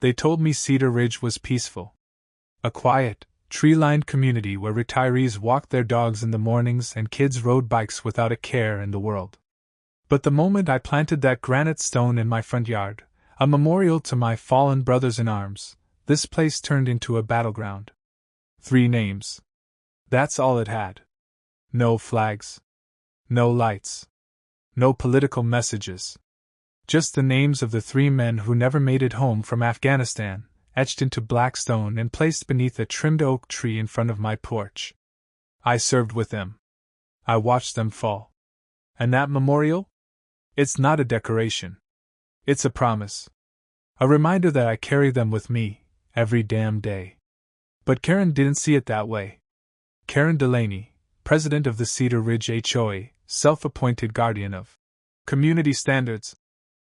They told me Cedar Ridge was peaceful. A quiet, tree-lined community where retirees walked their dogs in the mornings and kids rode bikes without a care in the world. But the moment I planted that granite stone in my front yard, a memorial to my fallen brothers in arms, this place turned into a battleground. 3 names. That's all it had. No flags. No lights. No political messages. Just the names of the 3 men who never made it home from Afghanistan, etched into black stone and placed beneath a trimmed oak tree in front of my porch. I served with them. I watched them fall. And that memorial? It's not a decoration. It's a promise. A reminder that I carry them with me, every damn day. But Karen didn't see it that way. Karen Delaney, president of the Cedar Ridge HOA, self-appointed guardian of community standards,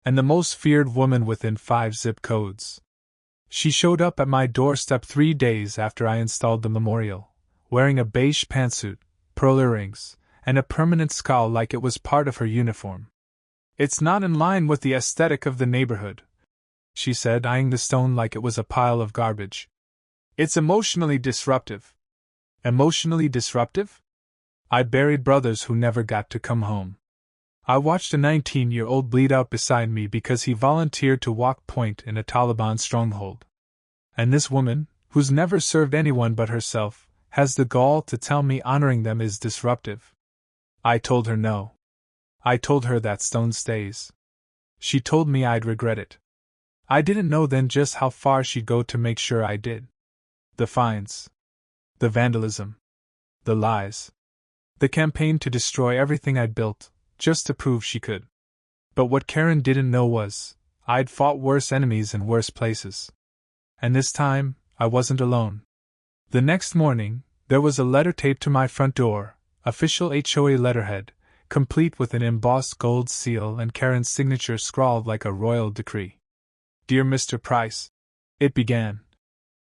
and the most feared woman within 5 zip codes. She showed up at my doorstep 3 days after I installed the memorial, wearing a beige pantsuit, pearl earrings, and a permanent scowl like it was part of her uniform. "It's not in line with the aesthetic of the neighborhood," she said, eyeing the stone like it was a pile of garbage. "It's emotionally disruptive." Emotionally disruptive? I buried brothers who never got to come home. I watched a 19-year-old bleed out beside me because he volunteered to walk point in a Taliban stronghold. And this woman, who's never served anyone but herself, has the gall to tell me honoring them is disruptive. I told her no. I told her that stone stays. She told me I'd regret it. I didn't know then just how far she'd go to make sure I did. The fines. The vandalism. The lies. The campaign to destroy everything I'd built, just to prove she could. But what Karen didn't know was, I'd fought worse enemies in worse places. And this time, I wasn't alone. The next morning, there was a letter taped to my front door, official HOA letterhead, complete with an embossed gold seal and Karen's signature scrawled like a royal decree. "Dear Mr. Price," it began,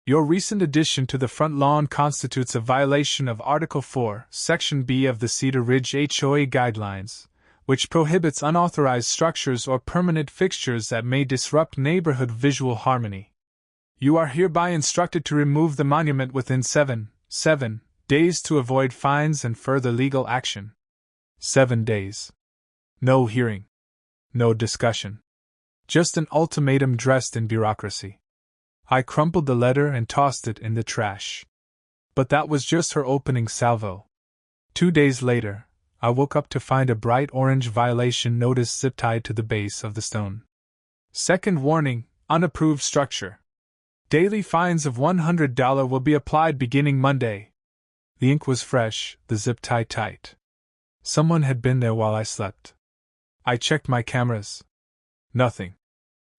"your recent addition to the front lawn constitutes a violation of Article 4, Section B of the Cedar Ridge HOA Guidelines, which prohibits unauthorized structures or permanent fixtures that may disrupt neighborhood visual harmony. You are hereby instructed to remove the monument within 7 days to avoid fines and further legal action." 7 days. No hearing. No discussion. Just an ultimatum dressed in bureaucracy. I crumpled the letter and tossed it in the trash. But that was just her opening salvo. 2 days later, I woke up to find a bright orange violation notice zip-tied to the base of the stone. Second warning, unapproved structure. Daily fines of $100 will be applied beginning Monday. The ink was fresh, the zip tied tight. Someone had been there while I slept. I checked my cameras. Nothing.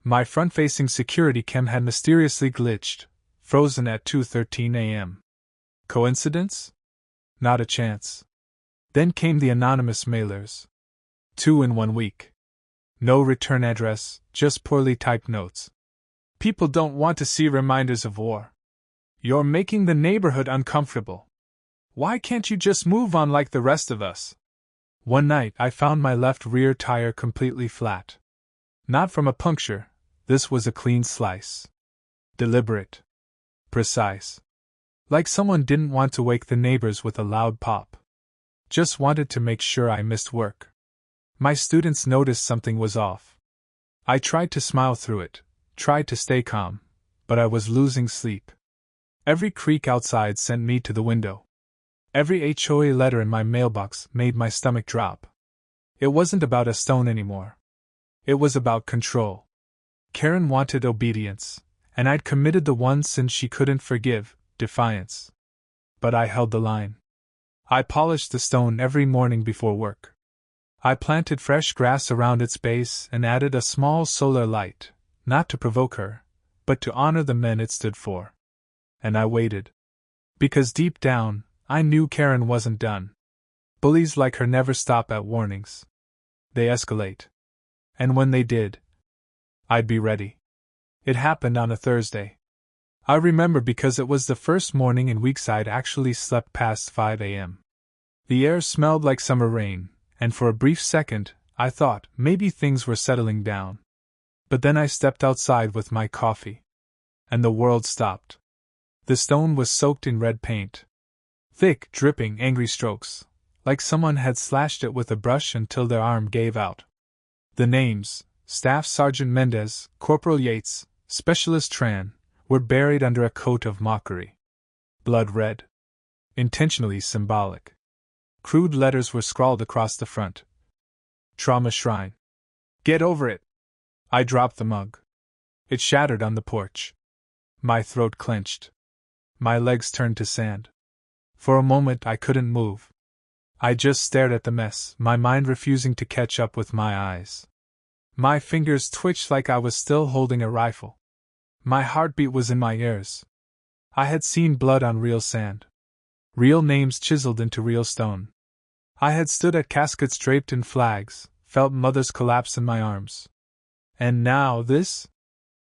My front-facing security cam had mysteriously glitched, frozen at 2:13 a.m. Coincidence? Not a chance. Then came the anonymous mailers. 2 in 1 week. No return address, just poorly typed notes. "People don't want to see reminders of war. You're making the neighborhood uncomfortable. Why can't you just move on like the rest of us?" One night I found my left rear tire completely flat. Not from a puncture, this was a clean slice. Deliberate. Precise. Like someone didn't want to wake the neighbors with a loud pop. Just wanted to make sure I missed work. My students noticed something was off. I tried to smile through it, tried to stay calm, but I was losing sleep. Every creak outside sent me to the window. Every HOA letter in my mailbox made my stomach drop. It wasn't about a stone anymore. It was about control. Karen wanted obedience, and I'd committed the one sin she couldn't forgive, defiance. But I held the line. I polished the stone every morning before work. I planted fresh grass around its base and added a small solar light, not to provoke her, but to honor the men it stood for. And I waited. Because deep down, I knew Karen wasn't done. Bullies like her never stop at warnings. They escalate. And when they did, I'd be ready. It happened on a Thursday. I remember because it was the first morning in weeks I'd actually slept past 5 a.m. The air smelled like summer rain, and for a brief second, I thought maybe things were settling down. But then I stepped outside with my coffee. And the world stopped. The stone was soaked in red paint. Thick, dripping, angry strokes, like someone had slashed it with a brush until their arm gave out. The names, Staff Sergeant Mendez, Corporal Yates, Specialist Tran, were buried under a coat of mockery. Blood red. Intentionally symbolic. Crude letters were scrawled across the front. Trauma Shrine. Get over it! I dropped the mug. It shattered on the porch. My throat clenched. My legs turned to sand. For a moment I couldn't move. I just stared at the mess, my mind refusing to catch up with my eyes. My fingers twitched like I was still holding a rifle. My heartbeat was in my ears. I had seen blood on real sand. Real names chiseled into real stone. I had stood at caskets draped in flags, felt mothers collapse in my arms. And now this?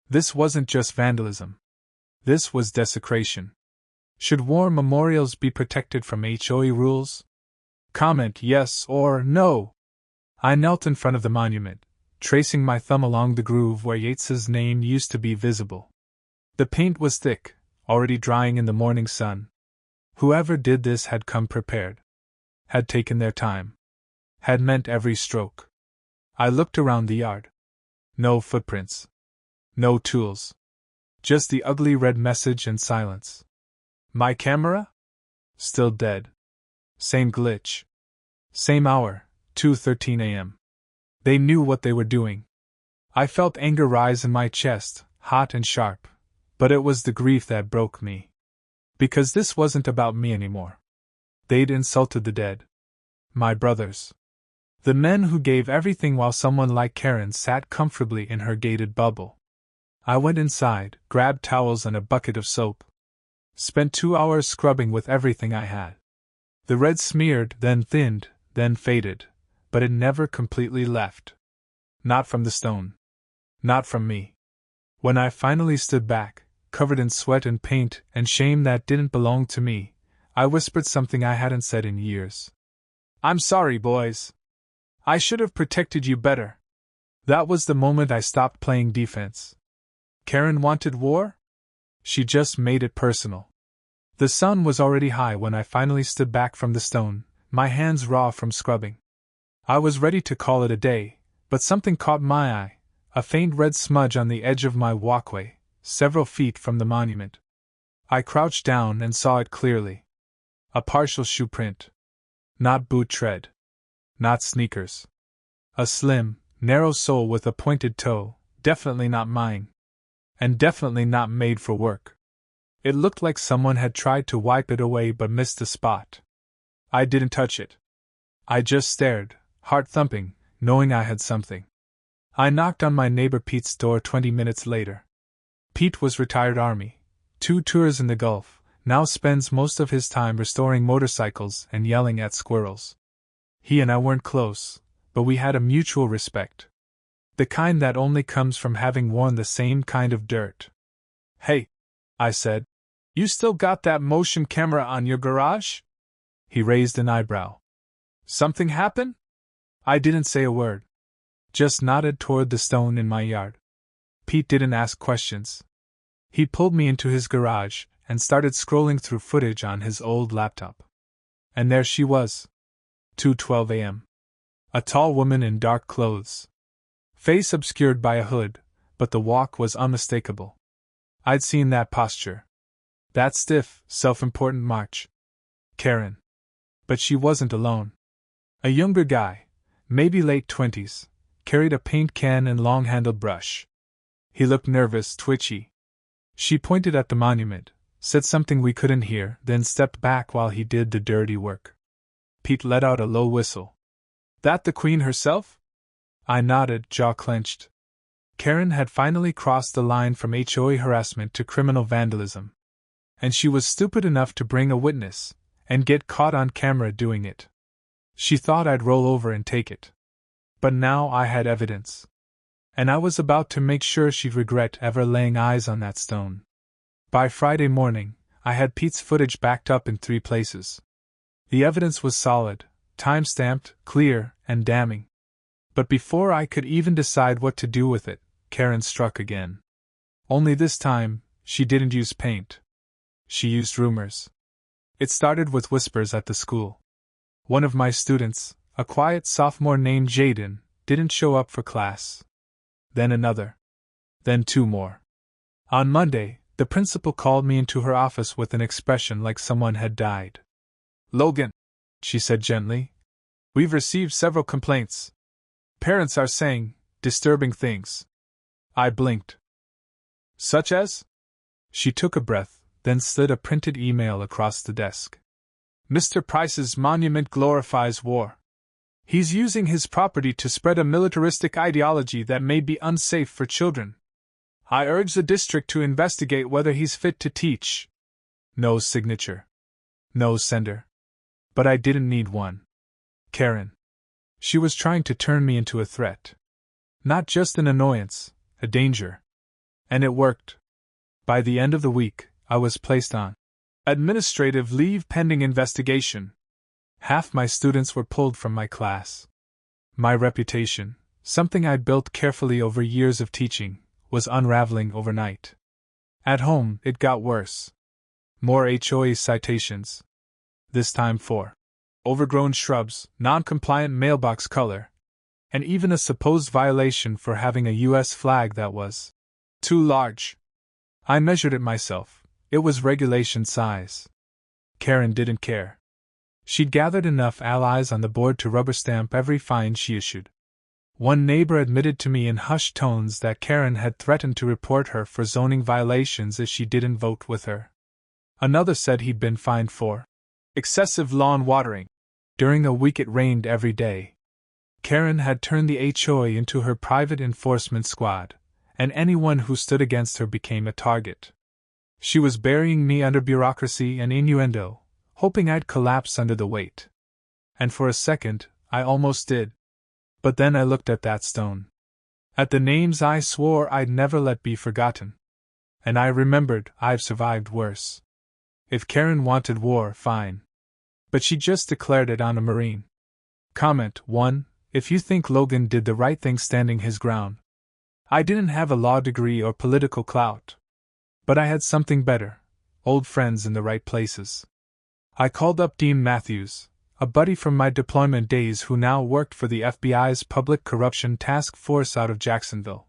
This wasn't just vandalism. This was desecration. Should war memorials be protected from HOA rules? Comment yes or no. I knelt in front of the monument, tracing my thumb along the groove where Yates's name used to be visible. The paint was thick, already drying in the morning sun. Whoever did this had come prepared. Had taken their time. Had meant every stroke. I looked around the yard. No footprints. No tools. Just the ugly red message and silence. My camera? Still dead. Same glitch. Same hour, 2:13 a.m. They knew what they were doing. I felt anger rise in my chest, hot and sharp, but it was the grief that broke me. Because this wasn't about me anymore. They'd insulted the dead. My brothers. The men who gave everything while someone like Karen sat comfortably in her gated bubble. I went inside, grabbed towels and a bucket of soap. Spent 2 hours scrubbing with everything I had. The red smeared, then thinned, then faded, but it never completely left. Not from the stone. Not from me. When I finally stood back, covered in sweat and paint and shame that didn't belong to me, I whispered something I hadn't said in years. I'm sorry, boys. I should have protected you better. That was the moment I stopped playing defense. Karen wanted war? She just made it personal. The sun was already high when I finally stood back from the stone, my hands raw from scrubbing. I was ready to call it a day, but something caught my eye, a faint red smudge on the edge of my walkway, several feet from the monument. I crouched down and saw it clearly. A partial shoe print. Not boot tread. Not sneakers. A slim, narrow sole with a pointed toe, definitely not mine. And definitely not made for work. It looked like someone had tried to wipe it away but missed the spot. I didn't touch it. I just stared, heart thumping, knowing I had something. I knocked on my neighbor Pete's door 20 minutes later. Pete was retired Army, 2 tours in the Gulf, now spends most of his time restoring motorcycles and yelling at squirrels. He and I weren't close, but we had a mutual respect. The kind that only comes from having worn the same kind of dirt. Hey, I said, you still got that motion camera on your garage? He raised an eyebrow. Something happen? I didn't say a word. Just nodded toward the stone in my yard. Pete didn't ask questions. He pulled me into his garage and started scrolling through footage on his old laptop. And there she was. 2:12 a.m. A tall woman in dark clothes. Face obscured by a hood, but the walk was unmistakable. I'd seen that posture. That stiff, self-important march. Karen. But she wasn't alone. A younger guy, maybe late 20s, carried a paint can and long-handled brush. He looked nervous, twitchy. She pointed at the monument, said something we couldn't hear, then stepped back while he did the dirty work. Pete let out a low whistle. That the Queen herself? I nodded, jaw clenched. Karen had finally crossed the line from HOA harassment to criminal vandalism. And she was stupid enough to bring a witness, and get caught on camera doing it. She thought I'd roll over and take it. But now I had evidence. And I was about to make sure she'd regret ever laying eyes on that stone. By Friday morning, I had Pete's footage backed up in 3 places. The evidence was solid, time-stamped, clear, and damning. But before I could even decide what to do with it, Karen struck again. Only this time, She didn't use paint. She used rumors. It started with whispers at the school. One of my students, a quiet sophomore named Jaden, didn't show up for class. Then another. Then two more. On Monday, the principal called me into her office with an expression like someone had died. "Logan," she said gently, "we've received several complaints. Parents are saying disturbing things." I blinked. "Such as?" She took a breath, then slid a printed email across the desk. "Mr. Price's monument glorifies war. He's using his property to spread a militaristic ideology that may be unsafe for children. I urge the district to investigate whether he's fit to teach." No signature. No sender. But I didn't need one. Karen. She was trying to turn me into a threat. Not just an annoyance, a danger. And it worked. By the end of the week, I was placed on administrative leave pending investigation. Half my students were pulled from my class. My reputation, something I'd built carefully over years of teaching, was unraveling overnight. At home, it got worse. More HOA citations. This time for overgrown shrubs, non-compliant mailbox color, and even a supposed violation for having a U.S. flag that was too large. I measured it myself. It was regulation size. Karen didn't care. She'd gathered enough allies on the board to rubber stamp every fine she issued. One neighbor admitted to me in hushed tones that Karen had threatened to report her for zoning violations if she didn't vote with her. Another said he'd been fined for excessive lawn watering. During a week it rained every day. Karen had turned the HOA into her private enforcement squad, and anyone who stood against her became a target. She was burying me under bureaucracy and innuendo, hoping I'd collapse under the weight. And for a second, I almost did. But then I looked at that stone. At the names I swore I'd never let be forgotten. And I remembered I've survived worse. If Karen wanted war, fine. But she just declared it on a Marine. Comment 1. If you think Logan did the right thing standing his ground. I didn't have a law degree or political clout. But I had something better, old friends in the right places. I called up Dean Matthews, a buddy from my deployment days who now worked for the FBI's Public Corruption Task Force out of Jacksonville.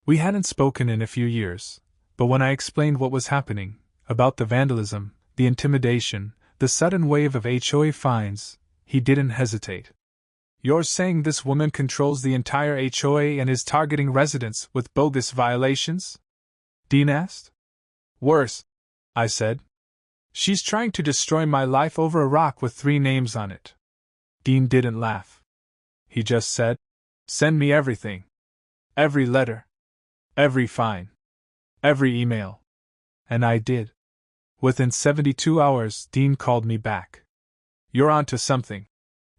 We hadn't spoken in a few years, but when I explained what was happening, about the vandalism, the intimidation, the sudden wave of HOA fines, he didn't hesitate. "You're saying this woman controls the entire HOA and is targeting residents with bogus violations?" Dean asked. "Worse," I said. "She's trying to destroy my life over a rock with 3 names on it." Dean didn't laugh. He just said, "Send me everything. Every letter. Every fine. Every email." And I did. Within 72 hours, Dean called me back. "You're onto something,"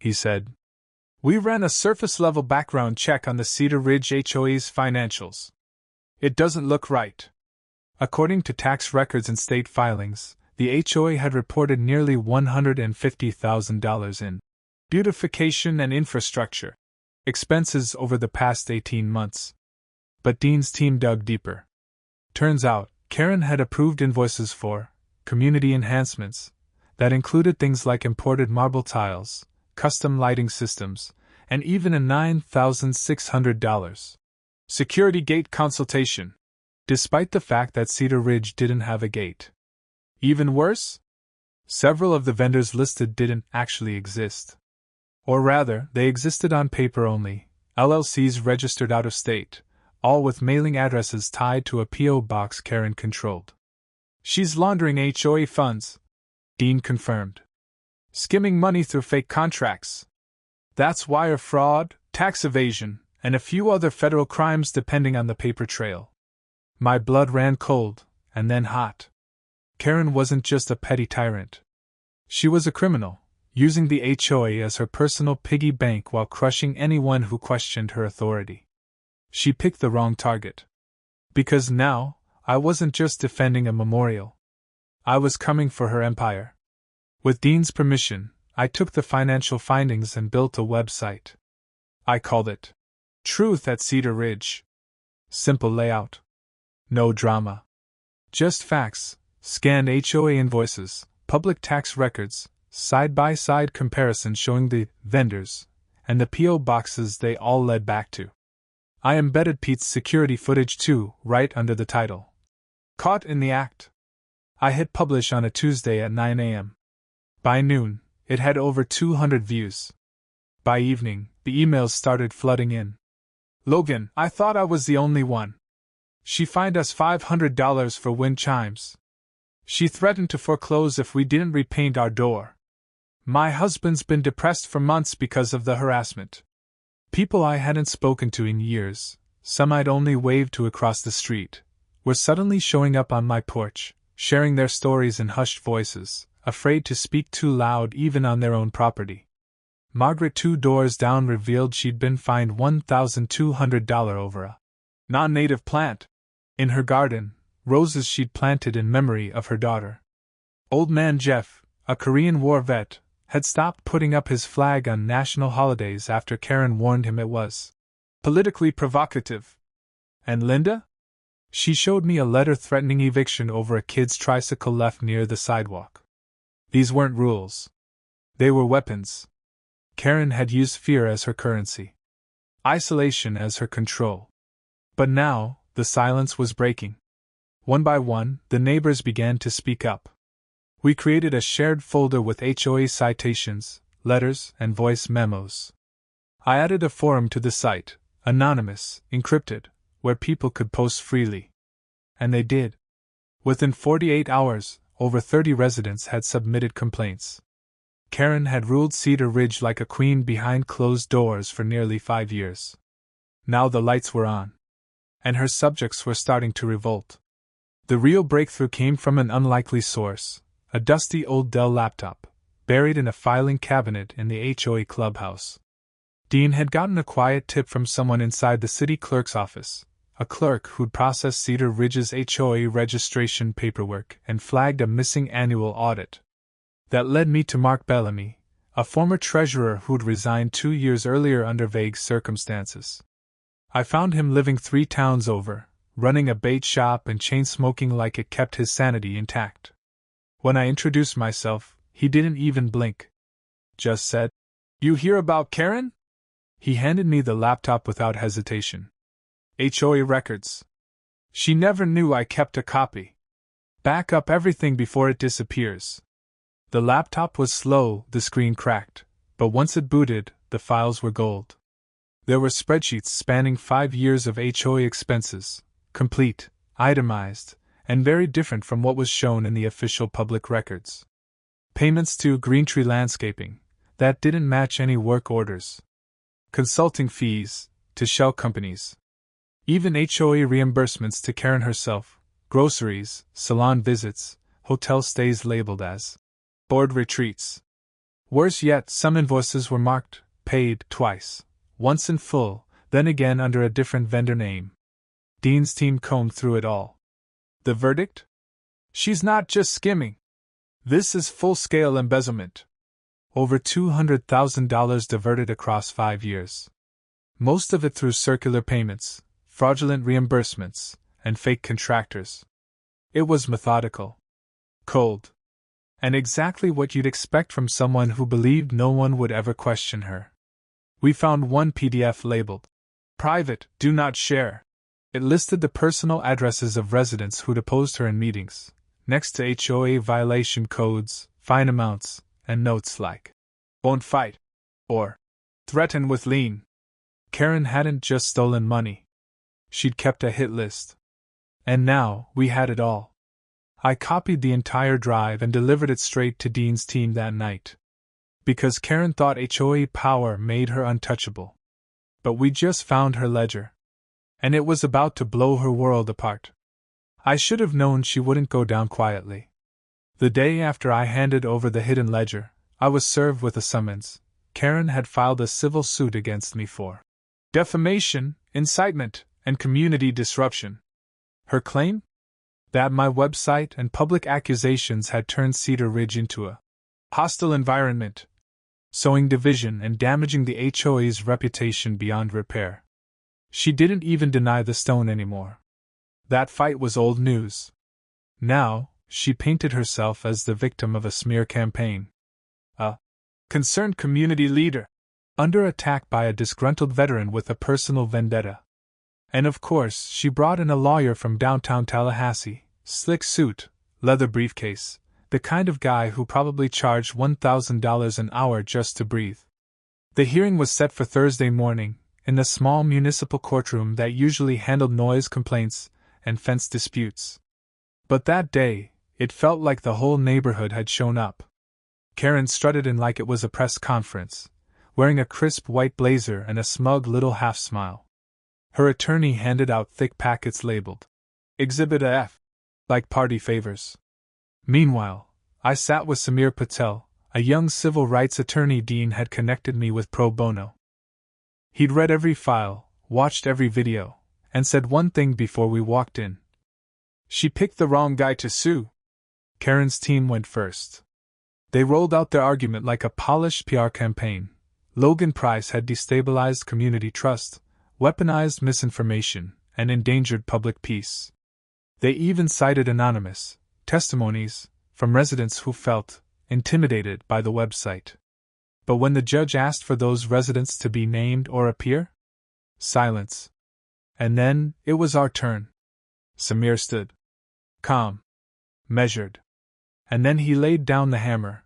he said. "We ran a surface-level background check on the Cedar Ridge HOA's financials. It doesn't look right." According to tax records and state filings, the HOA had reported nearly $150,000 in beautification and infrastructure expenses over the past 18 months. But Dean's team dug deeper. Turns out, Karen had approved invoices for community enhancements that included things like imported marble tiles, custom lighting systems, and even a $9,600 security gate consultation, despite the fact that Cedar Ridge didn't have a gate. Even worse? Several of the vendors listed didn't actually exist. Or rather, they existed on paper only, LLCs registered out of state, all with mailing addresses tied to a P.O. box Karen controlled. "She's laundering HOA funds," Dean confirmed. "Skimming money through fake contracts. That's wire fraud, tax evasion, and a few other federal crimes depending on the paper trail." My blood ran cold, and then hot. Karen wasn't just a petty tyrant. She was a criminal, using the HOA as her personal piggy bank while crushing anyone who questioned her authority. She picked the wrong target. Because now, I wasn't just defending a memorial. I was coming for her empire. With Dean's permission, I took the financial findings and built a website. I called it Truth at Cedar Ridge. Simple layout. No drama. Just facts, scanned HOA invoices, public tax records, side-by-side comparison showing the vendors and the P.O. boxes they all led back to. I embedded Pete's security footage too, right under the title. Caught in the act. I hit publish on a Tuesday at 9 a.m. By noon, it had over 200 views. By evening, the emails started flooding in. Logan, I thought I was the only one. She fined us $500 for wind chimes. She threatened to foreclose if we didn't repaint our door. My husband's been depressed for months because of the harassment. People I hadn't spoken to in years, some I'd only waved to across the street, were suddenly showing up on my porch, sharing their stories in hushed voices, afraid to speak too loud even on their own property. Margaret, 2 doors down, revealed she'd been fined $1,200 over a non-native plant in her garden, roses she'd planted in memory of her daughter. Old man Jeff, a Korean War vet, had stopped putting up his flag on national holidays after Karen warned him it was politically provocative. And Linda? She showed me a letter threatening eviction over a kid's tricycle left near the sidewalk. These weren't rules. They were weapons. Karen had used fear as her currency, isolation as her control. But now, the silence was breaking. One by one, the neighbors began to speak up. We created a shared folder with HOA citations, letters, and voice memos. I added a forum to the site, anonymous, encrypted, where people could post freely. And they did. Within 48 hours, over 30 residents had submitted complaints. Karen had ruled Cedar Ridge like a queen behind closed doors for nearly 5 years. Now the lights were on. And her subjects were starting to revolt. The real breakthrough came from an unlikely source, a dusty old Dell laptop, buried in a filing cabinet in the HOA clubhouse. Dean had gotten a quiet tip from someone inside the city clerk's office, a clerk who'd processed Cedar Ridge's HOA registration paperwork and flagged a missing annual audit. That led me to Mark Bellamy, a former treasurer who'd resigned 2 years earlier under vague circumstances. I found him living 3 towns over, running a bait shop and chain-smoking like it kept his sanity intact. When I introduced myself, he didn't even blink. Just said, "You hear about Karen?" He handed me the laptop without hesitation. HOA records. She never knew I kept a copy. Back up everything before it disappears. The laptop was slow, the screen cracked, but once it booted, the files were gold. There were spreadsheets spanning 5 years of HOA expenses, complete, itemized, and very different from what was shown in the official public records. Payments to Greentree Landscaping, that didn't match any work orders. Consulting fees, to shell companies. Even HOA reimbursements to Karen herself, groceries, salon visits, hotel stays labeled as board retreats. Worse yet, some invoices were marked, paid, twice, once in full, then again under a different vendor name. Dean's team combed through it all. The verdict? She's not just skimming. This is full-scale embezzlement. Over $200,000 diverted across 5 years. Most of it through circular payments, fraudulent reimbursements, and fake contractors. It was methodical. Cold. And exactly what you'd expect from someone who believed no one would ever question her. We found one PDF labeled, "Private, do not share." It listed the personal addresses of residents who'd opposed her in meetings, next to HOA violation codes, fine amounts, and notes like, "Won't fight," or "Threaten with lien." Karen hadn't just stolen money. She'd kept a hit list. And now, we had it all. I copied the entire drive and delivered it straight to Dean's team that night. Because Karen thought HOA power made her untouchable. But we just found her ledger. And it was about to blow her world apart. I should have known she wouldn't go down quietly. The day after I handed over the hidden ledger, I was served with a summons. Karen had filed a civil suit against me for defamation, incitement, and community disruption. Her claim? That my website and public accusations had turned Cedar Ridge into a hostile environment, sowing division and damaging the HOA's reputation beyond repair. She didn't even deny the stone anymore. That fight was old news. Now, she painted herself as the victim of a smear campaign. A concerned community leader, under attack by a disgruntled veteran with a personal vendetta. And of course, she brought in a lawyer from downtown Tallahassee, slick suit, leather briefcase, the kind of guy who probably charged $1,000 an hour just to breathe. The hearing was set for Thursday morning, in the small municipal courtroom that usually handled noise complaints and fence disputes. But that day, it felt like the whole neighborhood had shown up. Karen strutted in like it was a press conference, wearing a crisp white blazer and a smug little half-smile. Her attorney handed out thick packets labeled Exhibit F, like party favors. Meanwhile, I sat with Samir Patel, a young civil rights attorney Dean had connected me with pro bono. He'd read every file, watched every video, and said one thing before we walked in. She picked the wrong guy to sue. Karen's team went first. They rolled out their argument like a polished PR campaign. Logan Price had destabilized community trust, weaponized misinformation, and endangered public peace. They even cited anonymous testimonies from residents who felt intimidated by the website. But when the judge asked for those residents to be named or appear? Silence. And then, it was our turn. Samir stood. Calm. Measured. And then he laid down the hammer.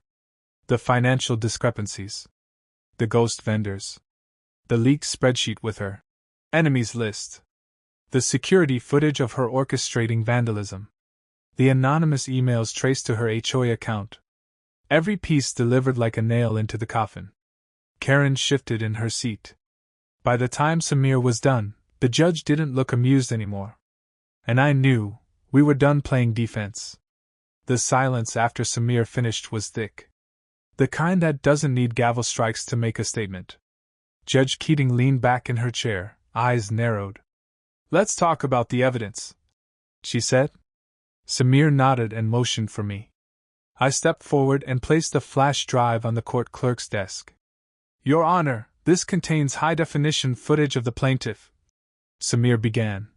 The financial discrepancies. The ghost vendors. The leaked spreadsheet with her enemies list. The security footage of her orchestrating vandalism. The anonymous emails traced to her HOA account. Every piece delivered like a nail into the coffin. Karen shifted in her seat. By the time Samir was done, the judge didn't look amused anymore. And I knew we were done playing defense. The silence after Samir finished was thick. The kind that doesn't need gavel strikes to make a statement. Judge Keating leaned back in her chair, eyes narrowed. Let's talk about the evidence, she said. Samir nodded and motioned for me. I stepped forward and placed a flash drive on the court clerk's desk. Your Honor, this contains high-definition footage of the plaintiff, Samir began,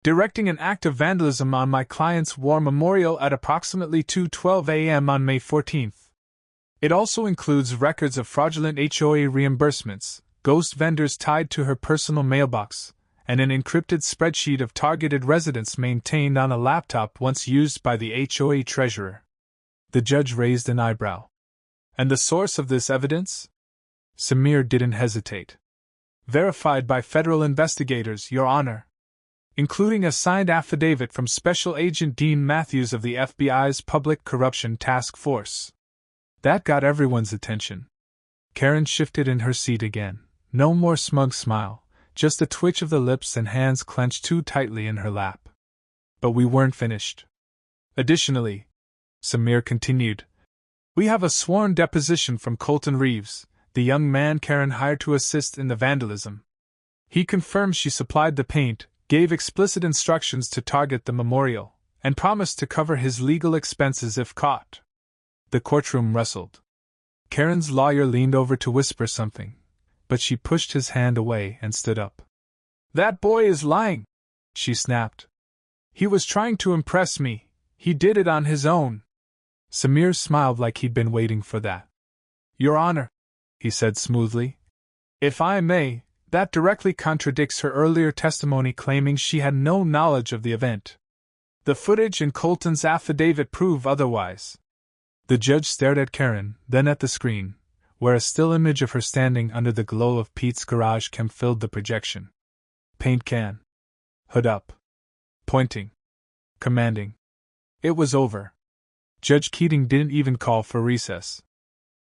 directing an act of vandalism on my client's war memorial at approximately 2:12 a.m. on May 14th. It also includes records of fraudulent HOA reimbursements, ghost vendors tied to her personal mailbox, and an encrypted spreadsheet of targeted residents maintained on a laptop once used by the HOA treasurer. The judge raised an eyebrow. And the source of this evidence? Samir didn't hesitate. Verified by federal investigators, Your Honor, including a signed affidavit from Special Agent Dean Matthews of the FBI's Public Corruption Task Force. That got everyone's attention. Karen shifted in her seat again. No more smug smile, just a twitch of the lips and hands clenched too tightly in her lap. But we weren't finished. Additionally, Samir continued, we have a sworn deposition from Colton Reeves, the young man Karen hired to assist in the vandalism. He confirms she supplied the paint, gave explicit instructions to target the memorial, and promised to cover his legal expenses if caught. The courtroom rustled. Karen's lawyer leaned over to whisper something, but she pushed his hand away and stood up. That boy is lying, she snapped. He was trying to impress me. He did it on his own. Samir smiled like he'd been waiting for that. Your Honor, he said smoothly, if I may, that directly contradicts her earlier testimony claiming she had no knowledge of the event. The footage in Colton's affidavit prove otherwise. The judge stared at Karen, then at the screen, where a still image of her standing under the glow of Pete's garage cam filled the projection. Paint can. Hood up. Pointing. Commanding. It was over. Judge Keating didn't even call for recess.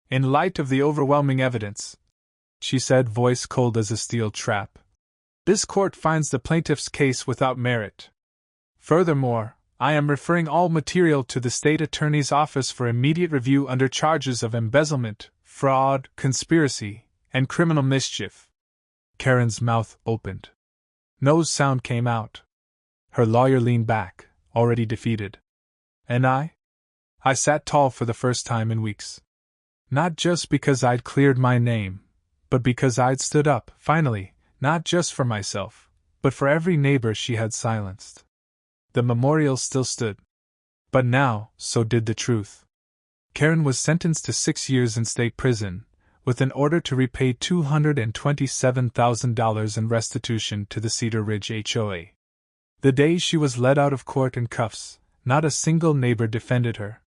In light of the overwhelming evidence, she said, voice cold as a steel trap, this court finds the plaintiff's case without merit. Furthermore, I am referring all material to the state attorney's office for immediate review under charges of embezzlement, fraud, conspiracy, and criminal mischief. Karen's mouth opened. No sound came out. Her lawyer leaned back, already defeated. And I sat tall for the first time in weeks. Not just because I'd cleared my name, but because I'd stood up, finally, not just for myself, but for every neighbor she had silenced. The memorial still stood. But now, so did the truth. Karen was sentenced to 6 years in state prison, with an order to repay $227,000 in restitution to the Cedar Ridge HOA. The day she was led out of court in cuffs, not a single neighbor defended her.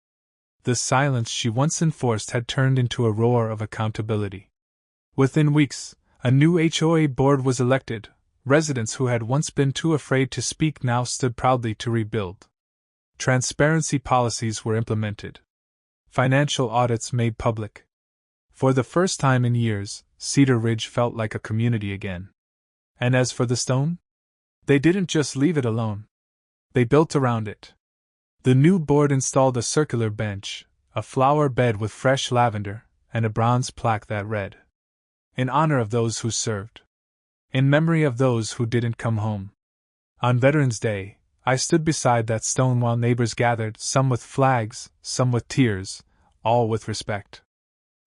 The silence she once enforced had turned into a roar of accountability. Within weeks, a new HOA board was elected. Residents who had once been too afraid to speak now stood proudly to rebuild. Transparency policies were implemented. Financial audits made public. For the first time in years, Cedar Ridge felt like a community again. And as for the stone? They didn't just leave it alone. They built around it. The new board installed a circular bench, a flower bed with fresh lavender, and a bronze plaque that read, "In honor of those who served. In memory of those who didn't come home." On Veterans Day, I stood beside that stone while neighbors gathered, some with flags, some with tears, all with respect.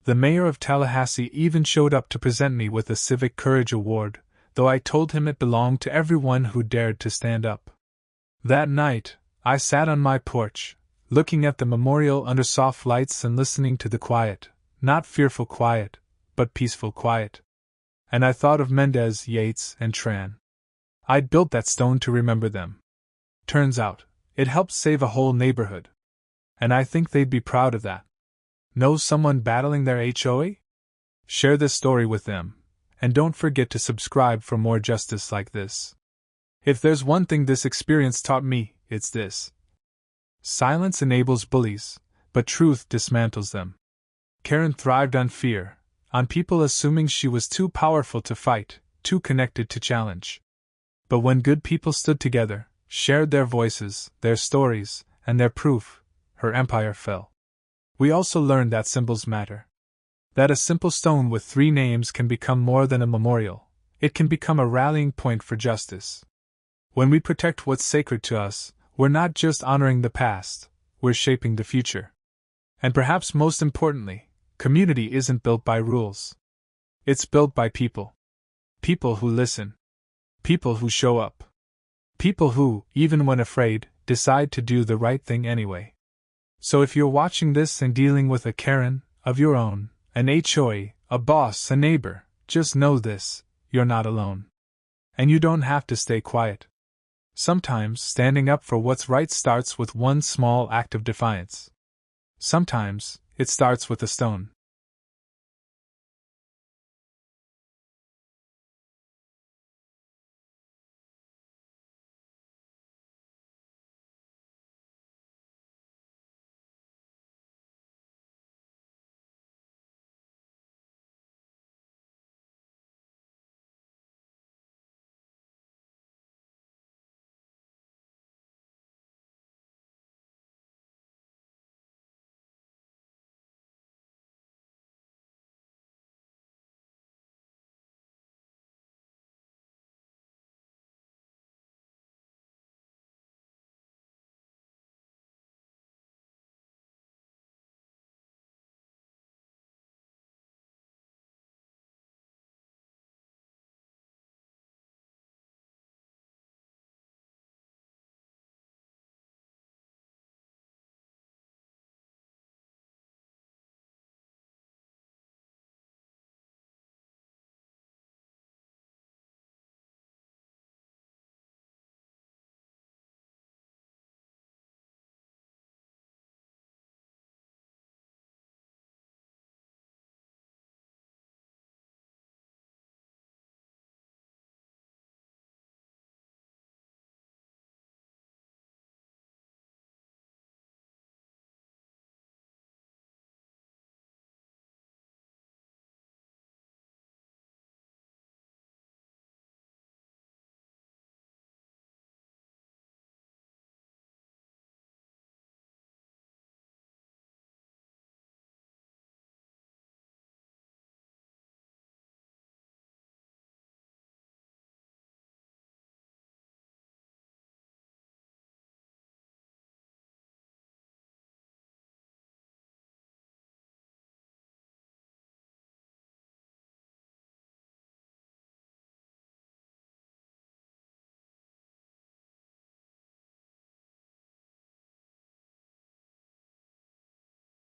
The mayor of Tallahassee even showed up to present me with a Civic Courage Award, though I told him it belonged to everyone who dared to stand up. That night, I sat on my porch, looking at the memorial under soft lights and listening to the quiet, not fearful quiet, but peaceful quiet. And I thought of Mendez, Yates, and Tran. I'd built that stone to remember them. Turns out, it helped save a whole neighborhood. And I think they'd be proud of that. Know someone battling their HOA? Share this story with them, and don't forget to subscribe for more justice like this. If there's one thing this experience taught me, it's this. Silence enables bullies, but truth dismantles them. Karen thrived on fear, on people assuming she was too powerful to fight, too connected to challenge. But when good people stood together, shared their voices, their stories, and their proof, her empire fell. We also learned that symbols matter. That a simple stone with 3 names can become more than a memorial. It can become a rallying point for justice. When we protect what's sacred to us, we're not just honoring the past, we're shaping the future. And perhaps most importantly, community isn't built by rules. It's built by people. People who listen. People who show up. People who, even when afraid, decide to do the right thing anyway. So if you're watching this and dealing with a Karen of your own, an HOA, a boss, a neighbor, just know this, you're not alone. And you don't have to stay quiet. Sometimes standing up for what's right starts with one small act of defiance. Sometimes it starts with a stone.